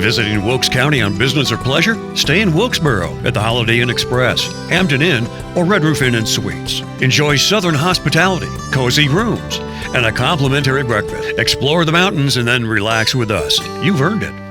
Visiting Wilkes County on business or pleasure? Stay in Wilkesboro at the Holiday Inn Express, Hampton Inn, or Red Roof Inn and Suites. Enjoy Southern hospitality, cozy rooms, and a complimentary breakfast. Explore the mountains and then relax with us. You've earned it.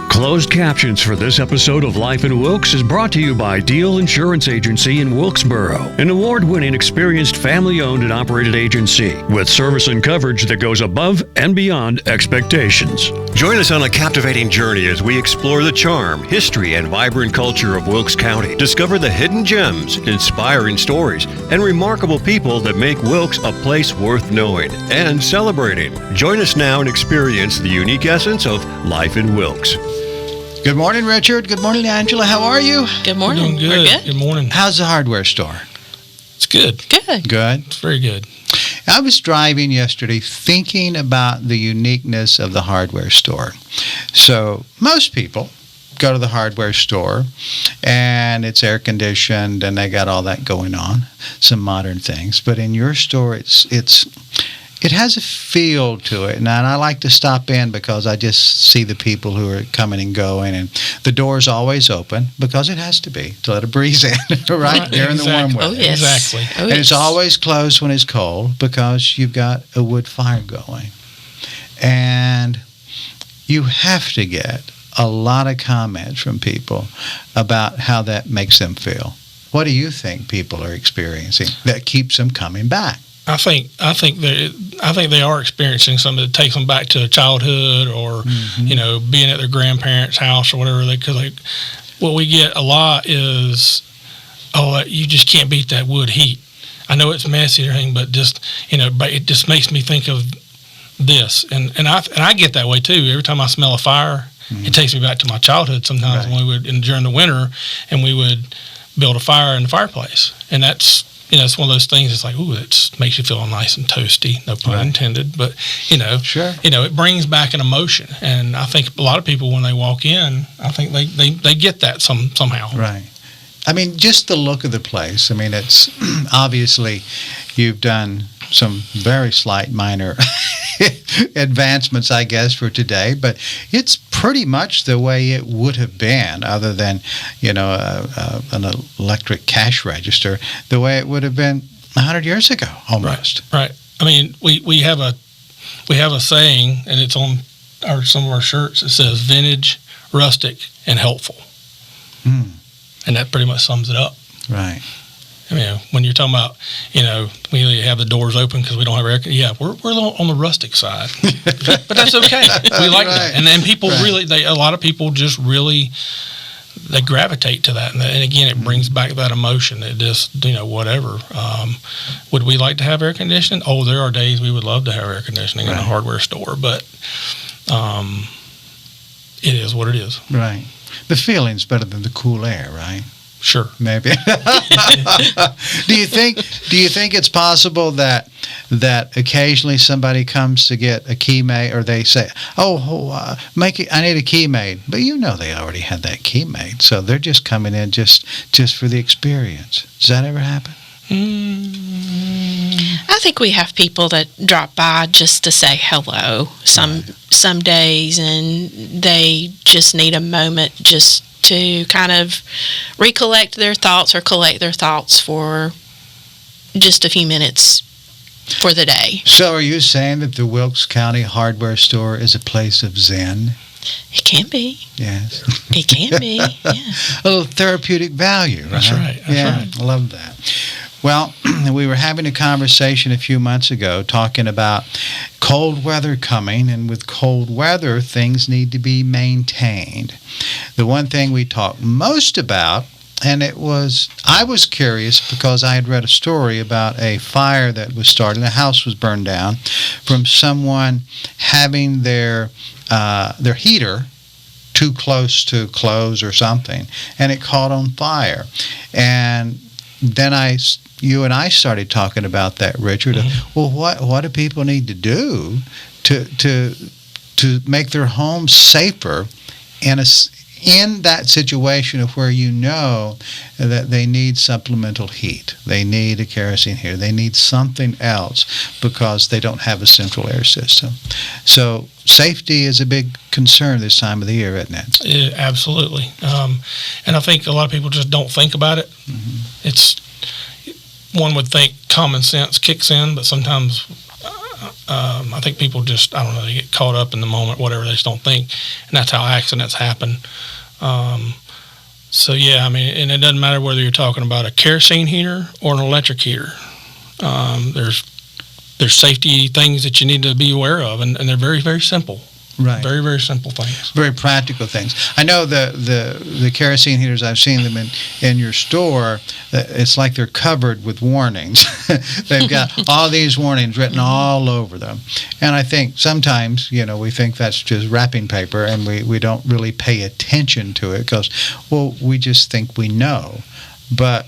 Closed captions for this episode of Life in Wilkes is brought to you by Deal Insurance Agency in Wilkesboro, an award-winning, experienced, family-owned and operated agency with service and coverage that goes above and beyond expectations. Join us on a captivating journey as we explore the charm, history, and vibrant culture of Wilkes County. Discover the hidden gems, inspiring stories, and remarkable people that make Wilkes a place worth knowing and celebrating. Join us now and experience the unique essence of Life in Wilkes. Good morning, Richard. Good morning, Angela. How are you? Good morning. We're doing good. Good morning. How's the hardware store? It's good. Good. Good. It's very good. I was driving yesterday thinking about the uniqueness of the hardware store. So most people go to the hardware store and it's air conditioned and they got all that going on, some modern things. But in your store, it has a feel to it, and I like to stop in because I just see the people who are coming and going, and the door's always open because it has to be to let a breeze in, right? During the warm weather. Oh, yes. Exactly. Oh, And yes. it's always closed when it's cold because you've got a wood fire going. And you have to get a lot of comments from people about how that makes them feel. What do you think people are experiencing that keeps them coming back? I think they are experiencing something that takes them back to childhood, or being at their grandparents' house or whatever. Because what we get a lot is, you just can't beat that wood heat. I know it's messy and everything, but but it just makes me think of this, and I get that way too. Every time I smell a fire, it takes me back to my childhood. Sometimes when we would during the winter, and we would build a fire in the fireplace, and that's. It's one of those things. It's like, ooh, it makes you feel nice and toasty. No pun intended, but Sure. It brings back an emotion, and I think a lot of people when they walk in, I think they get that somehow. Right. I mean, just the look of the place. I mean, it's obviously you've done some very slight minor advancements, I guess, for today, but it's pretty much the way it would have been, other than, an electric cash register, the way it would have been 100 years ago, almost. Right. I mean, we have a saying, and it's on some of our shirts. It says vintage, rustic, and helpful. And that pretty much sums it up. Right. I mean, when you're talking about, we have the doors open because we don't have air. Yeah, we're on the rustic side, but that's okay. We like that, and then people really, a lot of people just really, they gravitate to that, and again, it brings back that emotion. It just, whatever. Would we like to have air conditioning? Oh, there are days we would love to have air conditioning in a hardware store, but it is what it is. Right. The feeling's better than the cool air, right? Sure. Maybe. Do you think it's possible that occasionally somebody comes to get a key made, or they say, I need a key made, but they already had that key made, so they're just coming in just for the experience. Does that ever happen? I think we have people that drop by just to say hello some days, and they just need a moment just to kind of recollect their thoughts or collect their thoughts for just a few minutes for the day. So are you saying that the Wilkes County Hardware Store is a place of zen? It can be. Yes. It can be, yeah. A little therapeutic value, right? That's right. I love that. Well, we were having a conversation a few months ago talking about cold weather coming, and with cold weather, things need to be maintained. The one thing we talked most about, and I was curious because I had read a story about a fire that was started, a house was burned down from someone having their heater too close to close or something, and it caught on fire. And then you and I started talking about that, Richard. Well, what do people need to do to make their homes safer in in that situation of where you know that they need supplemental heat, they need a kerosene heater, they need something else because they don't have a central air system. So safety is a big concern this time of the year, isn't it? Yeah, absolutely. And I think a lot of people just don't think about it. It's, one would think common sense kicks in, but sometimes I think people just, I don't know, they get caught up in the moment, whatever, they just don't think. And that's how accidents happen. So, yeah, I mean, and it doesn't matter whether you're talking about a kerosene heater or an electric heater. There's safety things that you need to be aware of, and they're very, very simple. Right. Very, very simple things. Very practical things. I know the kerosene heaters, I've seen them in your store. It's like they're covered with warnings. They've got all these warnings written all over them. And I think sometimes, we think that's just wrapping paper, and we don't really pay attention to it because, well, we just think we know. But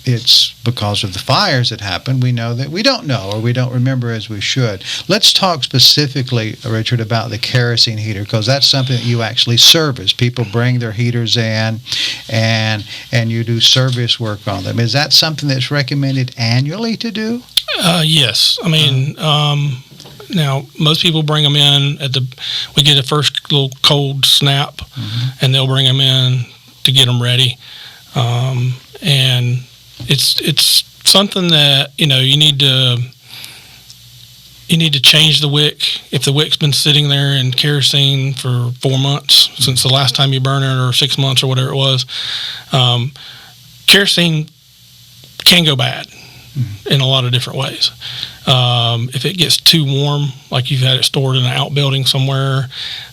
it's because of the fires that happen, we know that we don't know, or we don't remember as we should. Let's talk specifically, Richard, about the kerosene heater, because that's something that you actually service. People bring their heaters in, and you do service work on them. Is that something that's recommended annually to do? Yes. I mean, now, most people bring them in we get a first little cold snap, and they'll bring them in to get them ready. And it's something that you need to change the wick. If the wick's been sitting there in kerosene for 4 months since the last time you burned it, or 6 months, or whatever it was, kerosene can go bad in a lot of different ways. If it gets too warm, like you've had it stored in an outbuilding somewhere,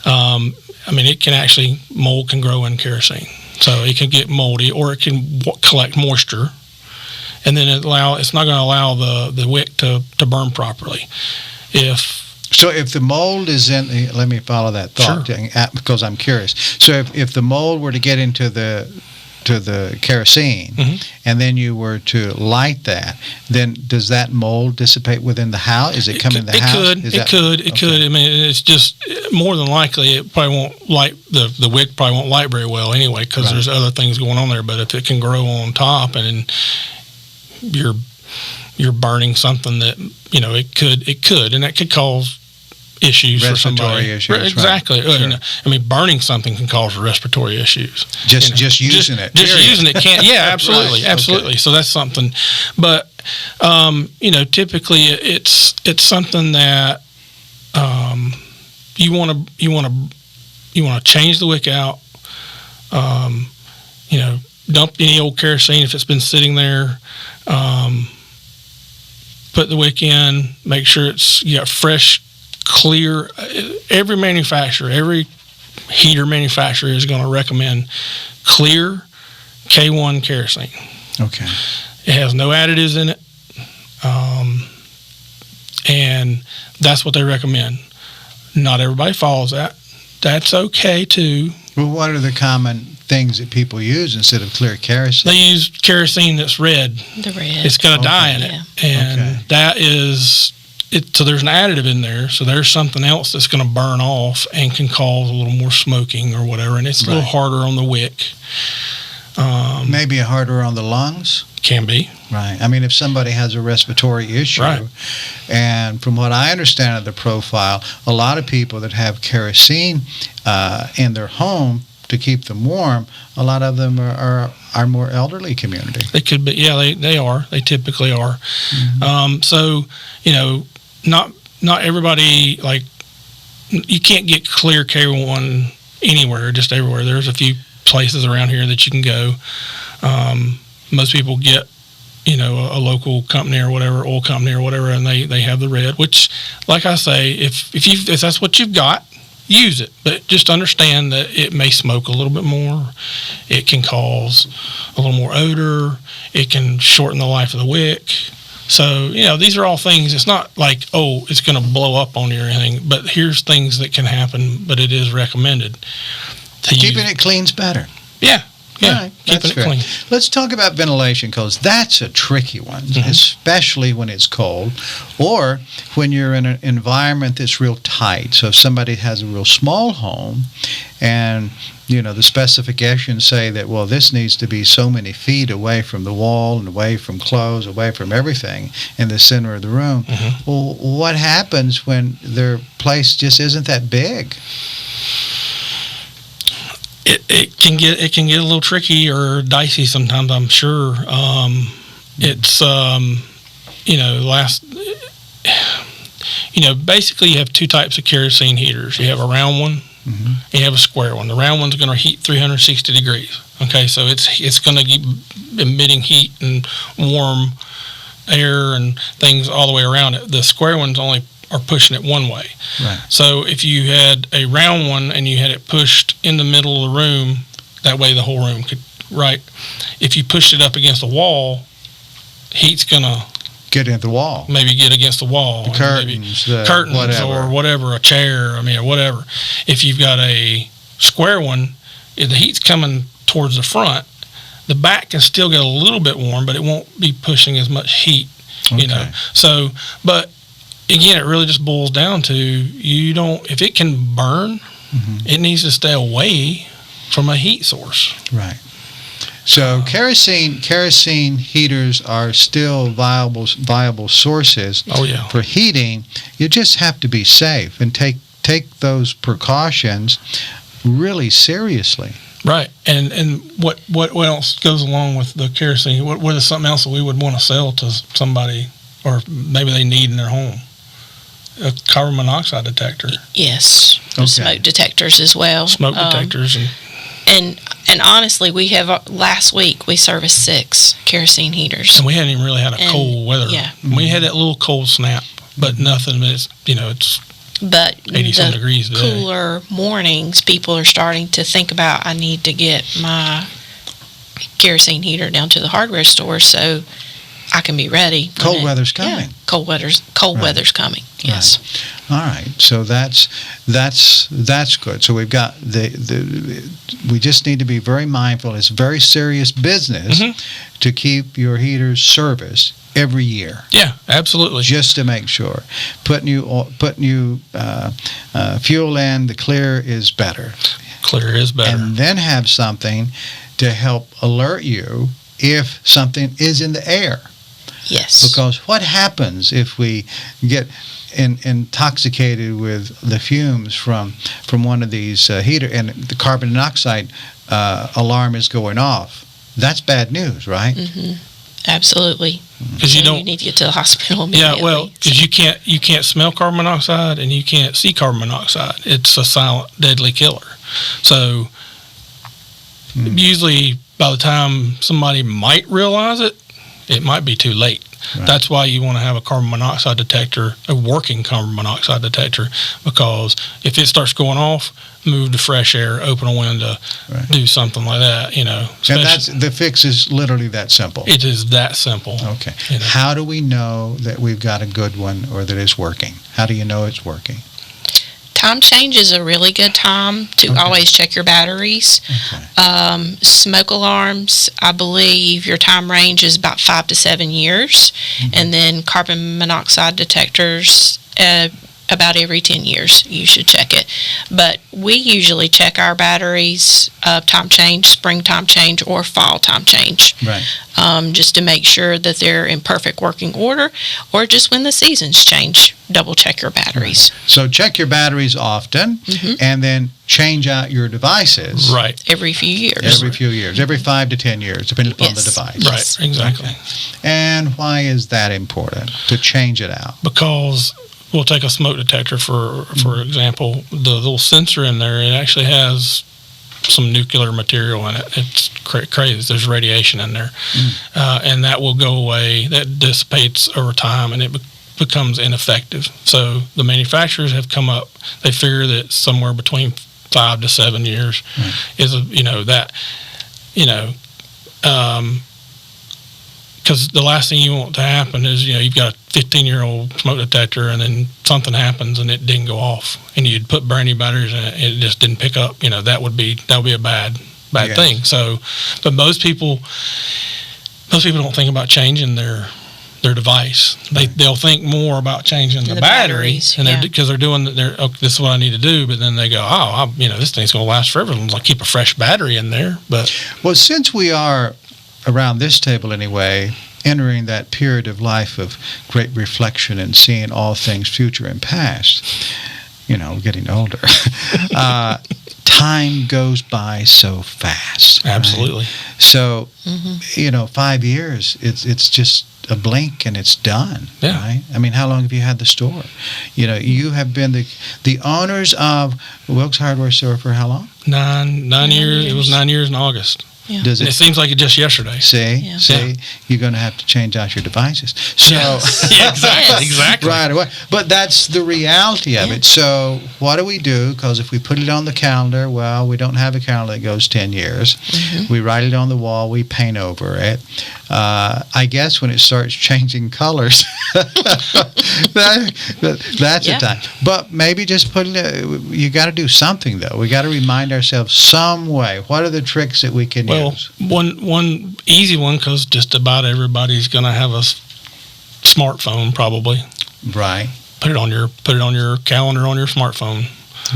it can actually, mold can grow in kerosene. So it can get moldy, or it can collect moisture, and then it's not going to allow the wick to burn properly. So if the mold is in, let me follow that thought, sure, because I'm curious. So if the mold were to get into the kerosene, and then you were to light that, then does that mold dissipate within the house? Is it come in the house? It could. I mean, it's just more than likely it probably won't light, the wick probably won't light very well anyway, because there's other things going on there. But if it can grow on top, and you're burning something that it could, and that could cause issues for somebody. Issues, exactly. Right. Sure. Burning something can cause respiratory issues. Just using it. Just using it can. Yeah, absolutely, Right. absolutely. Okay. So that's something. But typically it's something that you want to change the wick out. Dump any old kerosene if it's been sitting there. Put the wick in. Make sure you got fresh, clear. Every heater manufacturer is going to recommend clear K1 kerosene. Okay. It has no additives in it, and that's what they recommend. Not everybody follows that. That's okay too. Well, what are the common things that people use instead of clear kerosene? They use kerosene that's red. The red. It's got a dye in it, and that is it. So there's an additive in there. So there's something else that's going to burn off and can cause a little more smoking or whatever, and it's a little harder on the wick. Maybe harder on the lungs? Can be. Right. I mean, if somebody has a respiratory issue, and from what I understand of the profile, a lot of people that have kerosene in their home to keep them warm, a lot of them are more elderly community. They could be. Yeah, they are. They typically are. So, not everybody, like, you can't get clear K1 anywhere, just everywhere. There's a few places around here that you can go. Most people get, a local company or whatever, oil company or whatever, and they have the red, which, like I say, if that's what you've got, use it. But just understand that it may smoke a little bit more. It can cause a little more odor. It can shorten the life of the wick. So, these are all things. It's not like, it's going to blow up on you or anything, but here's things that can happen, but it is recommended. Keeping it clean's better. Yeah. Yeah, All right. keeping That's it fair. clean. Let's talk about ventilation, because that's a tricky one, especially when it's cold or when you're in an environment that's real tight. So if somebody has a real small home and the specifications say that, well, this needs to be so many feet away from the wall and away from clothes, away from everything in the center of the room. Well, what happens when their place just isn't that big? It can get a little tricky or dicey sometimes, I'm sure. It's basically you have two types of kerosene heaters. You have a round one, and you have a square one. The round one's going to heat 360 degrees. Okay, so it's going to keep emitting heat and warm air and things all the way around it. The square ones only are pushing it one way. Right. So if you had a round one and you had it pushed in the middle of the room, that way the whole room could, right? If you pushed it up against the wall, heat's going to Get into the wall. maybe get against the wall. The curtains, Curtains whatever. or whatever, a chair, or whatever. If you've got a square one, if the heat's coming towards the front, the back can still get a little bit warm, but it won't be pushing as much heat, Okay. So, but again, it really just boils down to if it can burn, it needs to stay away from a heat source. Right. So kerosene heaters are still viable sources Oh, yeah. for heating. You just have to be safe and take those precautions really seriously. Right. And what else goes along with the kerosene? What is something else that we would want to sell to somebody, or maybe they need in their home? A carbon monoxide detector. Yes, Okay. smoke detectors as well. Smoke detectors. And honestly, we have last week we serviced 6 kerosene heaters. And we hadn't even really had a cold weather. Yeah. We had that little cold snap, but nothing. It's But 80-some degrees today. Cooler mornings, people are starting to think about, I need to get my kerosene heater down to the hardware store so I can be ready. Cold weather's coming. Yeah, cold weather's coming. Yes. All right. So that's good. So we've got we just need to be very mindful. It's very serious business to keep your heaters serviced every year. Yeah, absolutely. Just to make sure. Put new fuel in, the clear is better. Clear is better. And then have something to help alert you if something is in the air. Yes. Because what happens if we get intoxicated with the fumes from one of these heater and the carbon monoxide alarm is going off? That's bad news, right? Absolutely. Because you need to get to the hospital immediately. Yeah, well, because you can't smell carbon monoxide and you can't see carbon monoxide. It's a silent, deadly killer. So usually by the time somebody might realize it, it might be too late. Right. That's why you want to have a carbon monoxide detector, a working carbon monoxide detector, because if it starts going off, move to fresh air, open a window, do something like that, And the fix is literally that simple. It is that simple. Okay. How do we know that we've got a good one or that it's working? How do you know it's working? Time change is a really good time to always check your batteries. Okay. Smoke alarms, I believe your time range is about 5 to 7 years. And then carbon monoxide detectors, about every 10 years you should check it. But we usually check our batteries, time change, spring time change, or fall time change. Right. Just to make sure that they're in perfect working order, or just when the seasons change, double check your batteries. Right. So check your batteries often, and then change out your devices. Right. Every few years. Every 5 to 10 years, depending upon the device. Yes. Right, exactly. Okay. And why is that important, to change it out? Because we'll take a smoke detector, for example. The little sensor in there, it actually has some nuclear material in it. It's crazy. There's radiation in there. And that will go away. That dissipates over time, and it becomes ineffective. So the manufacturers have come up, they figure that somewhere between 5 to 7 years is because the last thing you want to happen is, you've got a 15-year-old smoke detector and then something happens and it didn't go off, and you'd put brand new batteries in it, it just didn't pick up. That would be a bad bad thing. So, but most people don't think about changing their device. They'll think more about changing the battery, and because they're doing this is what I need to do. But then they go, this thing's going to last forever. I'll keep a fresh battery in there. But since we are around this table anyway, entering that period of life of great reflection and seeing all things future and past, getting older. Time goes by so fast. Absolutely. Right? So, 5 years, it's just a blink and it's done. Yeah. Right? I mean, how long have you had the store? You have been the owners of Wilkes Hardware store for how long? 9 years. It was 9 years in August. Yeah. Does it seems like it just yesterday. See, you're going to have to change out your devices. So yeah, exactly. Right away. But that's the reality of it. So what do we do? Because if we put it on the calendar, well, we don't have a calendar that goes 10 years. Mm-hmm. We write it on the wall. We paint over it. I guess when it starts changing colors, that's the time. But maybe just putting it, you got to do something, though. We got to remind ourselves some way. What are the tricks that we can use? One easy one, because just about everybody's going to have a smartphone, probably. Right. Put it on your calendar on your smartphone.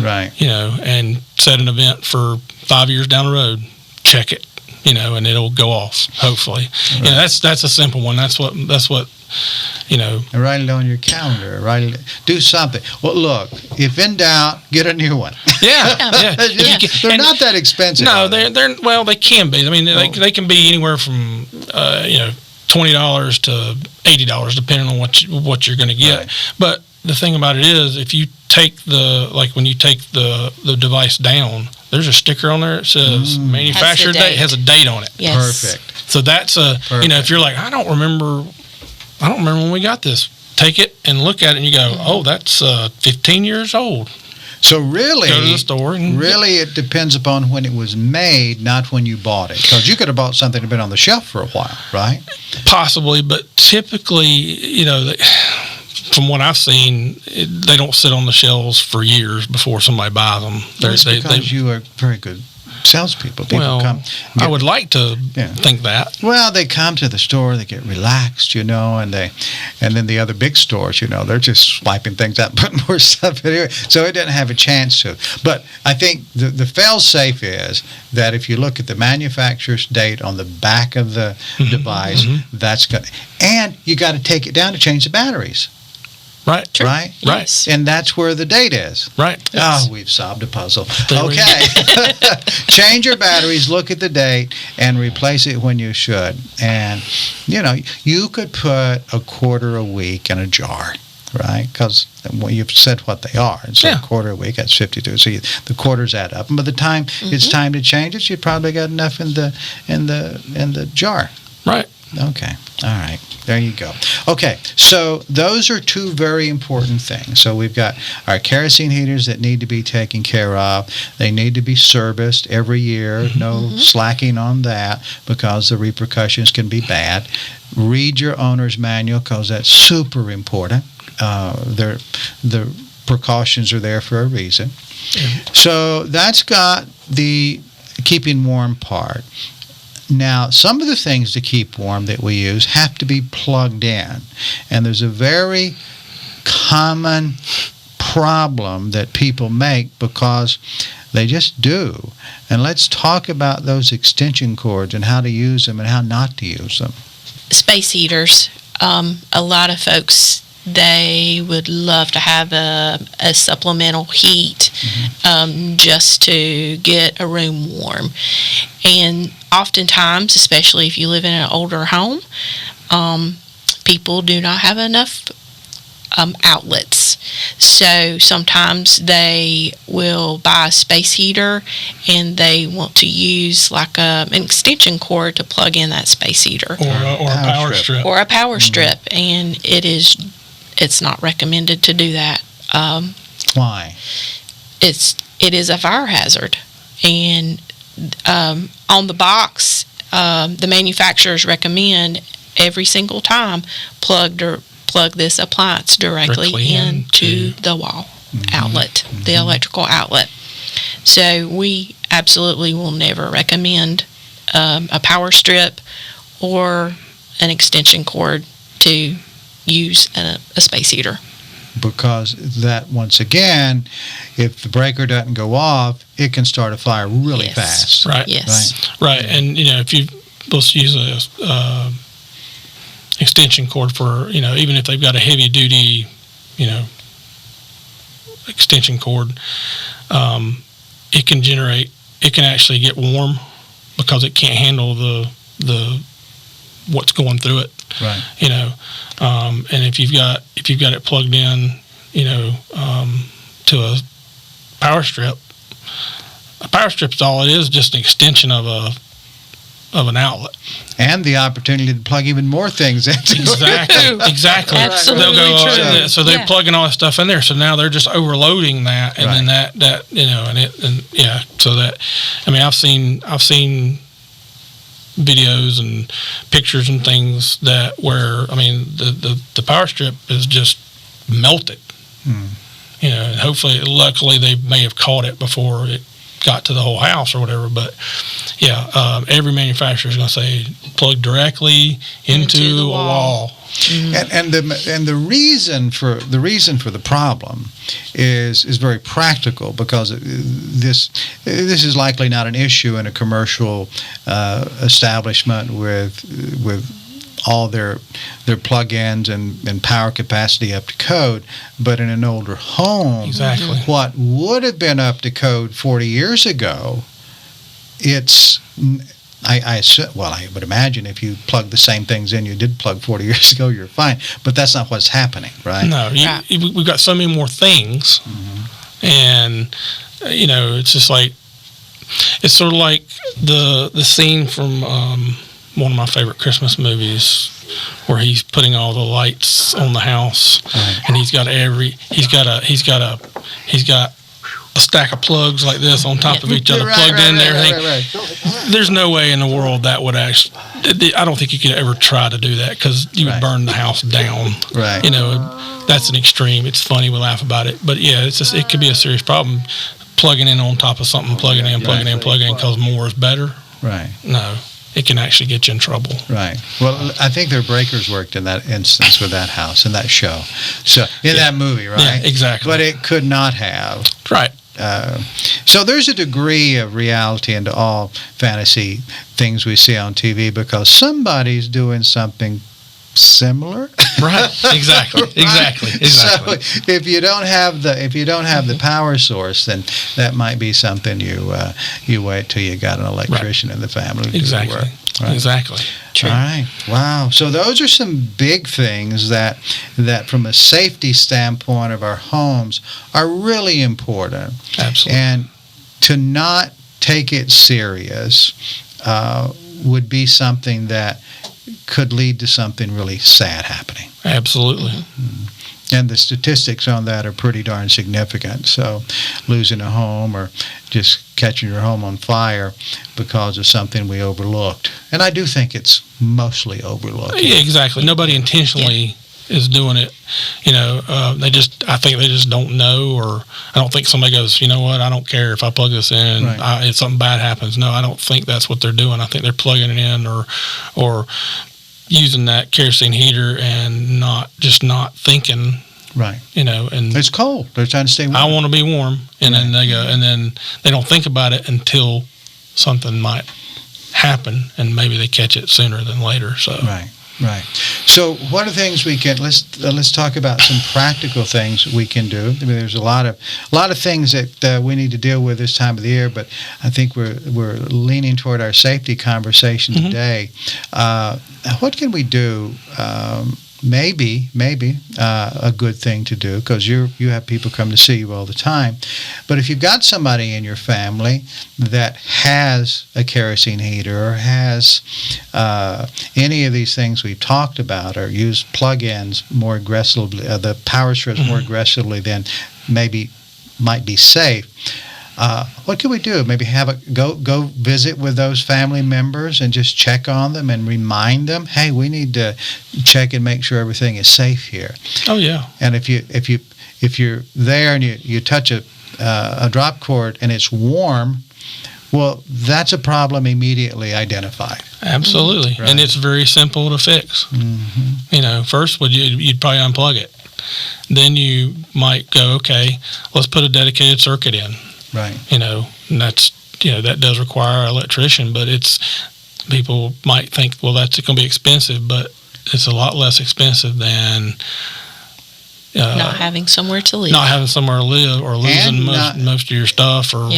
Right. And set an event for 5 years down the road. Check it. And it'll go off. Hopefully. Right. That's a simple one. That's what. And write it on your calendar. Do something. Well, look, if in doubt, get a new one. Yeah. They're not that expensive. No, they can be. I mean, they can be anywhere from $20 to $80, depending on what you're going to get. Right. But the thing about it is, if you take when you take the device down, there's a sticker on there that says manufacturer date, has a date on it. Yes. Perfect. So that's if you're like, I don't remember when we got this. Take it and look at it, and you go, oh, that's 15 years old. So really, go to the store. It depends upon when it was made, not when you bought it. Because you could have bought something that had been on the shelf for a while, right? Possibly, but typically, from what I've seen, they don't sit on the shelves for years before somebody buys them. That's because you are very good salespeople. People come. I would like to think that. Well, they come to the store, they get relaxed, and then the other big stores, they're just swiping things out, putting more stuff in here. So it doesn't have a chance to. But I think the fail-safe is that if you look at the manufacturer's date on the back of the device, that's good. And you got to take it down to change the batteries. Right. True. Right? Yes. And that's where the date is. Right. Oh, we've solved a puzzle. Okay. Change your batteries, look at the date, and replace it when you should. And, you could put a quarter a week in a jar, right? Because you've said what they are. And so a quarter a week, that's 52. So the quarters add up. And by the time it's time to change it, you probably got enough in the jar. Right. Okay. All right. There you go. Okay. So those are two very important things. So we've got our kerosene heaters that need to be taken care of. They need to be serviced every year. No slacking on that, because the repercussions can be bad. Read your owner's manual, because that's super important. The precautions are there for a reason. So that's got the keeping warm part. Now, some of the things to keep warm that we use have to be plugged in. And there's a very common problem that people make because they just do. And let's talk about those extension cords and how to use them and how not to use them. Space heaters. A lot of folks, they would love to have a supplemental heat just to get a room warm. And oftentimes, especially if you live in an older home, people do not have enough outlets. So sometimes they will buy a space heater and they want to use like an extension cord to plug in that space heater. Or a power strip. Or a power strip. And it's not recommended to do that. Why? It is a fire hazard. And on the box, the manufacturers recommend every single time plug this appliance directly into the wall outlet, the electrical outlet. So we absolutely will never recommend a power strip or an extension cord to use a space heater. Because that, once again, if the breaker doesn't go off, it can start a fire really fast. Right. Yes. Right. And, if you let's use a extension cord for, even if they've got a heavy duty, extension cord, it can actually get warm because it can't handle the what's going through it. Right. And if you've got it plugged in, to a power strip is all it is, just an extension of an outlet. And the opportunity to plug even more things into it. Exactly. Absolutely They'll go, so they're Yeah. plugging all this stuff in there. So now they're just overloading that, and then that So that, I've seen videos and pictures and things that where the power strip is just melted. And luckily they may have caught it before it got to the whole house or whatever. But every manufacturer is going to say plug directly into a wall. And the reason for the problem is very practical, because this is likely not an issue in a commercial establishment with all their plug-ins and power capacity up to code, but in an older home, Exactly. what would have been up to code 40 years ago, I would imagine if you plug the same things in you did plug 40 years ago, you're fine. But that's not what's happening, right? No, we've got so many more things, and it's just like, it's sort of like the scene from one of my favorite Christmas movies, where he's putting all the lights on the house, and he's got a stack of plugs like this on top of each other, plugged in there. Right. There's no way in the world that would actually. I don't think you could ever try to do that, because you would burn the house down. Right. That's an extreme. It's funny, we laugh about it, but it could be a serious problem. Plugging in on top of something, plugging in, because more is better. Right. No, it can actually get you in trouble. Right. Well, I think their breakers worked in that instance with that house, in that show. So, that movie, right? Yeah, exactly. But it could not have. Right. So there's a degree of reality into all fantasy things we see on TV, because somebody's doing something similar. Right. Exactly. Exactly. So if you don't have the power source, then that might be something you wait till you got an electrician in the family to do the work. Right. Exactly. True. All right. Wow. So those are some big things that from a safety standpoint of our homes are really important. Absolutely. And to not take it serious would be something that could lead to something really sad happening. Absolutely. And the statistics on that are pretty darn significant. So losing a home, or just catching your home on fire because of something we overlooked. And I do think it's mostly overlooked. Yeah, exactly. Nobody intentionally is doing it. I think they just don't know, or I don't think somebody goes, you know what, I don't care if I plug this in, if something bad happens. No, I don't think that's what they're doing. I think they're plugging it in or using that kerosene heater and not thinking. Right. And it's cold. They're trying to stay warm. I want to be warm. And then they go, and then they don't think about it until something might happen, and maybe they catch it sooner than later. So. Right. So what are things we can, let's talk about some practical things we can do. There's a lot of things that we need to deal with this time of the year, but I think we're leaning toward our safety conversation today. What can we do? Maybe a good thing to do, because you have people come to see you all the time. But if you've got somebody in your family that has a kerosene heater, or has any of these things we've talked about, or use plug-ins more aggressively, the power strips more aggressively than maybe might be safe, what can we do? Maybe go visit with those family members and just check on them and remind them, hey, we need to check and make sure everything is safe here. Oh yeah. And if you're there and you touch a drop cord and it's warm, Well, that's a problem immediately identified. Absolutely. Right. And it's very simple to fix. First, you'd probably unplug it. Then you might go, okay, let's put a dedicated circuit in. Right. And that's, that does require an electrician, but people might think, well, that's going to be expensive, but it's a lot less expensive than not having somewhere to live. Not having somewhere to live, or losing most of your stuff, or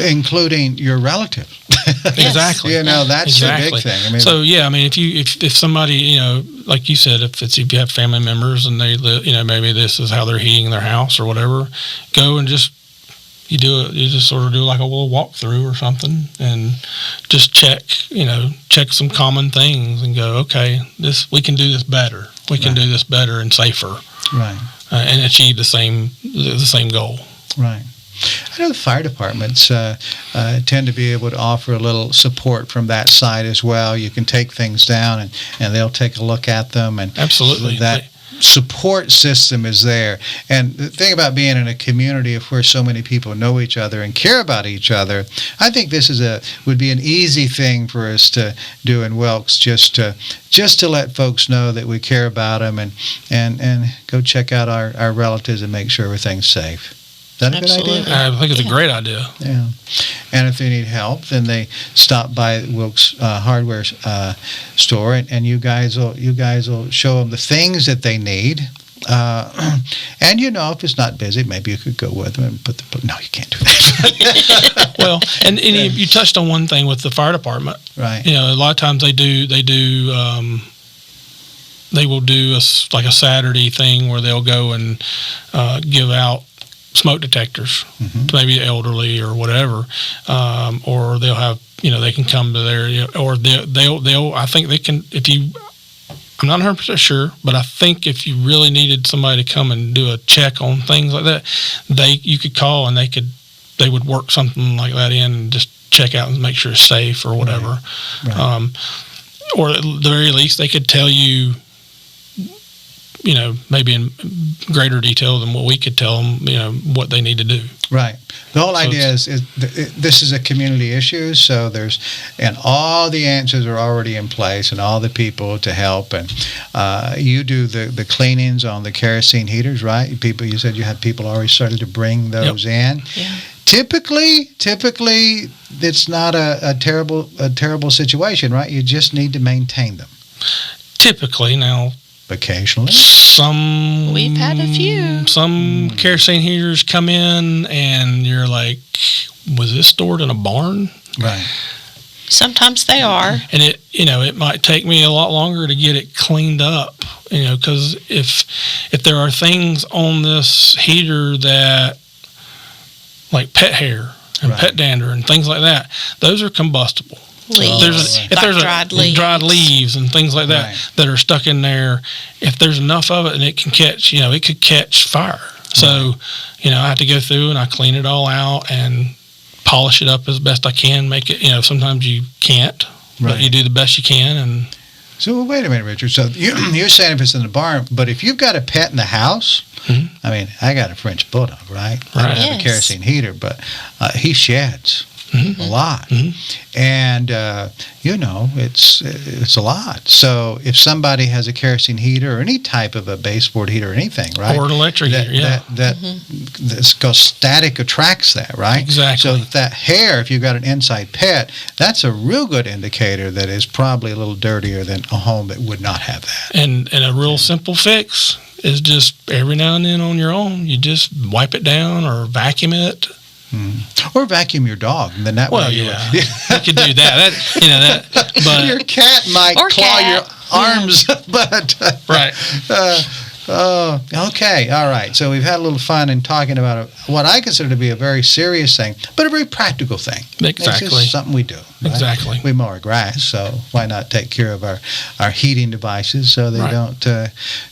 including your relatives. Exactly. That's a big thing. I mean, so if somebody, like you said, if you have family members and they live, maybe this is how they're heating their house or whatever, go and just sort of do like a little walkthrough or something, and just check some common things and go, okay, we can do this better. We can do this better and safer. Right. And achieve the same goal. Right. I know the fire departments tend to be able to offer a little support from that side as well. You can take things down, and they'll take a look at them. And absolutely, that support system is there. And the thing about being in a community of where so many people know each other and care about each other, I think this would be an easy thing for us to do in Wilkes, just to let folks know that we care about them, and go check out our relatives and make sure everything's safe. Is that a good idea? I think it's a great idea. Yeah. And if they need help, then they stop by Wilkes Hardware store, and you guys will show them the things that they need. And if it's not busy, maybe you could go with them and put no, you can't do that. Well, and you touched on one thing with the fire department. Right. A lot of times they will do a Saturday thing where they'll go and give out smoke detectors to maybe the elderly or whatever, or they'll have they can come to their or they'll I think they can, I'm not 100% sure, but I think if you really needed somebody to come and do a check on things like that, you could call and they would work something like that in and just check out and make sure it's safe or whatever. Right. Or at the very least they could tell you, maybe in greater detail than what we could tell them, what they need to do. Right. The whole idea is this is a community issue, so and all the answers are already in place, and all the people to help, and you do the cleanings on the kerosene heaters, right? You said you had people already started to bring those in. Yeah. Typically, it's not a terrible situation, right? You just need to maintain them. Typically, now. Occasionally. We've had a few. Some kerosene heaters come in and you're like, was this stored in a barn? Right. Sometimes they are. And it might take me a lot longer to get it cleaned up, because if there are things on this heater that, like pet hair and pet dander and things like that, those are combustible. Leaves. If there's dried leaves and things like that that are stuck in there, if there's enough of it, and it can catch, it could catch fire. So, I have to go through and I clean it all out and polish it up as best I can. Make it, sometimes you can't, but you do the best you can. And so wait a minute, Richard. So you're saying if it's in the barn, but if you've got a pet in the house, I mean, I got a French bulldog, right? I don't have a kerosene heater, but he sheds. A lot, and it's a lot. So if somebody has a kerosene heater or any type of a baseboard heater or anything, right, or an electric heater, that's because static attracts that, right? Exactly. So that hair, if you've got an inside pet, that's a real good indicator that is probably a little dirtier than a home that would not have that. And a real simple fix is just every now and then on your own, you just wipe it down or vacuum it. Or vacuum your dog, and then that way you could do that. But your cat might claw your arms, but right. Okay, all right. So we've had a little fun in talking about what I consider to be a very serious thing, but a very practical thing. Exactly. It's just something we do. Right? Exactly. We mow our grass, so why not take care of our heating devices so they don't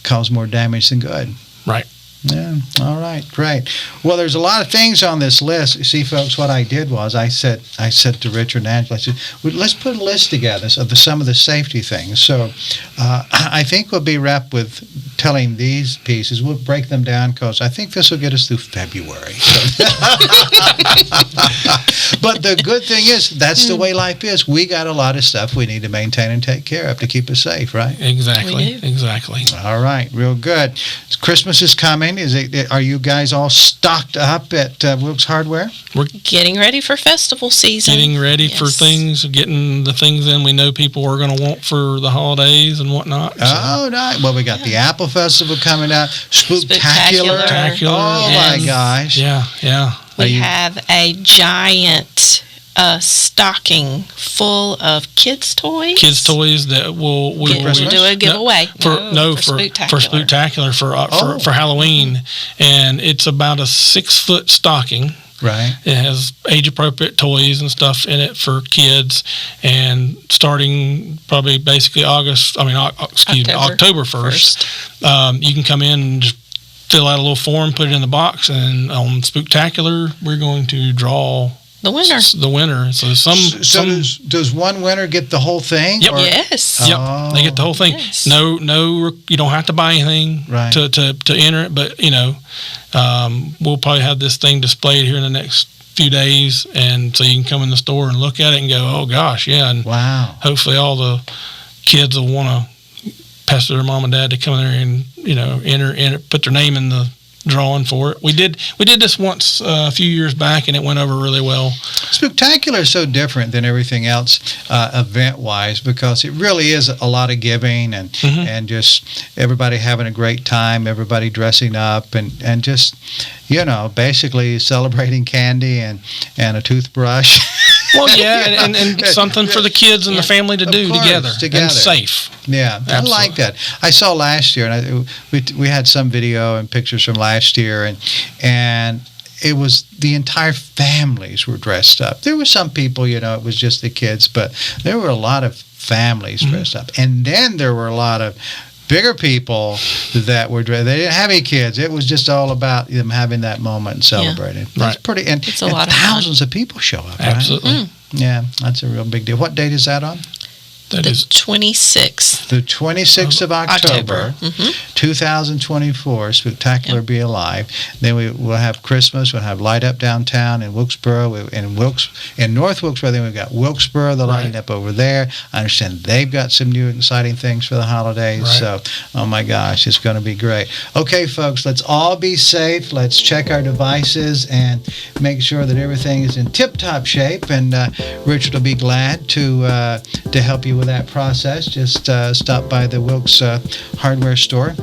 cause more damage than good? Right. Yeah. All right. Great. Well, there's a lot of things on this list. You see, folks, what I did was I said to Richard and Angela, I said, well, let's put a list together of some of the safety things. So I think we'll be wrapped with telling these pieces. We'll break them down because I think this will get us through February. So. But the good thing is that's the way life is. We got a lot of stuff we need to maintain and take care of to keep us safe, right? Exactly. Exactly. All right. Real good. Christmas is coming. Are you guys all stocked up at Wilkes Hardware? We're getting ready for festival season. Getting ready for things, getting the things in we know people are going to want for the holidays and whatnot. So. Oh, nice. Well, we got the Apple Festival coming out. Spooktacular. Oh, my gosh. Yeah. We have a giant stocking full of kids' toys. Kids' toys that we'll do a giveaway. For Spooktacular for Halloween, and it's about a 6-foot stocking. Right. It has age-appropriate toys and stuff in it for kids, and starting probably basically October 1st, you can come in and just fill out a little form, put it in the box, and on Spooktacular, we're going to draw the winner. So does one winner get the whole thing? Yep. Yes. Yep. They get the whole thing. Yes. No, you don't have to buy anything to enter it, but we'll probably have this thing displayed here in the next few days, and so you can come in the store and look at it and go, oh gosh, yeah, and hopefully all the kids will want to pester their mom and dad to come in there and enter, put their name in the drawing for it. We did this once a few years back, and it went over really well. Spooktacular is so different than everything else event-wise because it really is a lot of giving and just everybody having a great time, everybody dressing up and just, basically celebrating candy and a toothbrush. Well, yeah, and something for the kids and the family to do together and safe. Yeah, absolutely. I like that. I saw last year, and we had some video and pictures from last year, and it was the entire families were dressed up. There were some people, it was just the kids, but there were a lot of families dressed up. And then there were a lot of bigger people that were dressed. They didn't have any kids. It was just all about them having that moment and celebrating. Yeah. That's pretty, and it's a lot of thousands of people show up. Absolutely. Right? Yeah, that's a real big deal. What date is that on? The 26th. The 26th of October. 2024, Spooktacular Be Alive. Then we'll have Christmas. We'll have Light Up Downtown in Wilkesboro. In North Wilkesboro, then we've got Wilkesboro, the lighting up over there. I understand they've got some new exciting things for the holidays. Right. So, oh my gosh, it's going to be great. Okay, folks, let's all be safe. Let's check our devices and make sure that everything is in tip-top shape. And Richard will be glad to help you with that process. Just stop by the Wilkes Hardware store.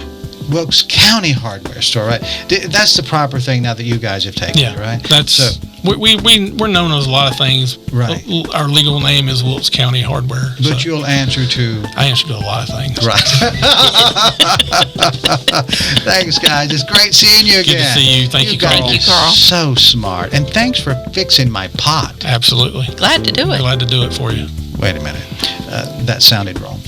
Wilkes County Hardware store, right? That's the proper thing now that you guys have taken it, right? That's we're known as a lot of things. Right. Our legal name is Wilkes County Hardware. But you'll answer to... I answer to a lot of things. Right. Thanks, guys. It's great seeing you again. Good to see you. Thank you, Carl. Thank you, Carl. So smart. And thanks for fixing my pot. Absolutely. Glad to do it. Glad to do it for you. Wait a minute. That sounded wrong.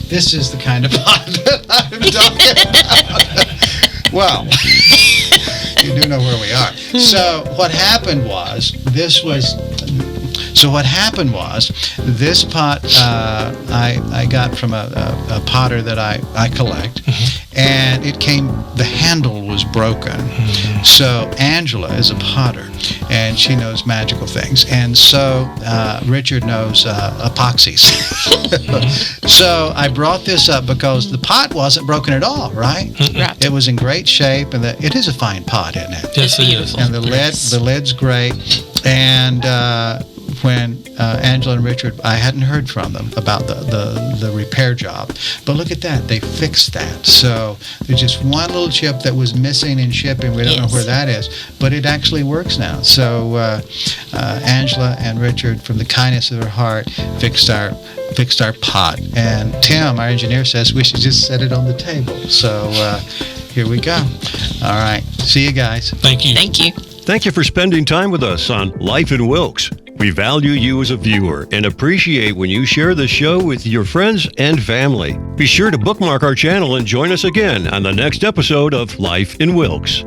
This is the kind of pot that I'm talking about. Well, you do know where we are. So what happened was this pot I got from a potter that I collect, and the handle was broken. So Angela is a potter, and she knows magical things, and so Richard knows epoxies. So I brought this up because the pot wasn't broken at all, right? Right. It was in great shape, and it is a fine pot, isn't it? Yes, it is. And the lid's great, and when Angela and Richard, I hadn't heard from them about the repair job. But look at that. They fixed that. So there's just one little chip that was missing in shipping. We don't know where that is. But it actually works now. So Angela and Richard, from the kindness of their heart, fixed our pot. And Tim, our engineer, says we should just set it on the table. So here we go. All right. See you guys. Thank you. Thank you. Thank you for spending time with us on Life in Wilkes. We value you as a viewer and appreciate when you share the show with your friends and family. Be sure to bookmark our channel and join us again on the next episode of Life in Wilkes.